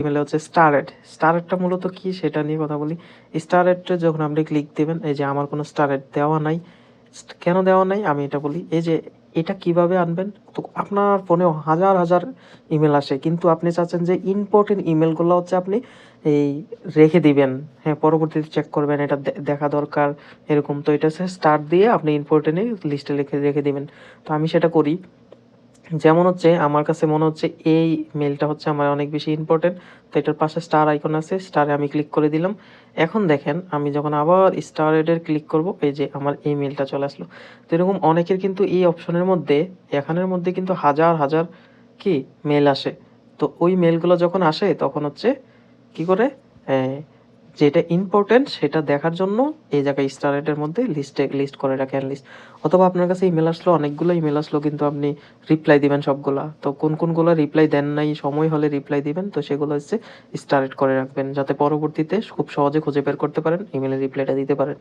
ইমেলে হচ্ছে স্টারেড। স্টারেডটা মূলত কি সেটা নিয়ে কথা বলি। স্টারেডে যখন আপনি ক্লিক দিবেন, এই যে আমার কোনো স্টারেড দেওয়া নাই। কেন দেওয়া নাই আমি এটা বলি। এই যে এটা কিভাবে আনবেন? তো আপনার ফোনেও হাজার, হাজার ইমেল আসে। কিন্তু আপনি চাচ্ছেন যে ইম্পোর্টেন্ট ইমেলগুলো হচ্ছে আপনি এই রেখে দিবেন। হ্যাঁ, পরবর্তীতে চেক করবেন এটা দেখা দরকার এরকম। তো এটা হচ্ছে স্টার দিয়ে আপনি ইম্পোর্টেন্ট লিস্টে লিখে রেখে দিবেন। তো আমি সেটা করি। যেমন হচ্ছে আমার কাছে মনে হচ্ছে এই মেইলটা হচ্ছে আমার অনেক বেশি ইম্পোর্টেন্ট। তো এটার পাশে স্টার আইকন আছে, স্টারে আমি ক্লিক করে দিলাম। এখন দেখেন আমি যখন আবার স্টার এডের ক্লিক করব, এই যে আমার এই মেইলটা চলে আসলো। তো এরকম অনেকের কিন্তু এই অপশনের মধ্যে, এখানের মধ্যে কিন্তু হাজার হাজার কি মেল আসে। তো ওই মেলগুলো যখন আসে তখন হচ্ছে কি করে, যেটা ইম্পর্টেন্ট সেটা দেখার জন্য এই জায়গায় স্টার রেটের মধ্যে লিস্ট করে রাখেন লিস্ট। অথবা আপনার কাছে ইমেল আসলো, অনেকগুলো ইমেল আসলো, কিন্তু আপনি রিপ্লাই দিবেন সবগুলা। তো কোন কোনগুলো রিপ্লাই দেন নাই, সময় হলে রিপ্লাই দিবেন, তো সেগুলো হচ্ছে স্টার রেট করে রাখবেন, যাতে পরবর্তীতে খুব সহজে খুঁজে বের করতে পারেন, ইমেলের রিপ্লাইটা দিতে পারেন।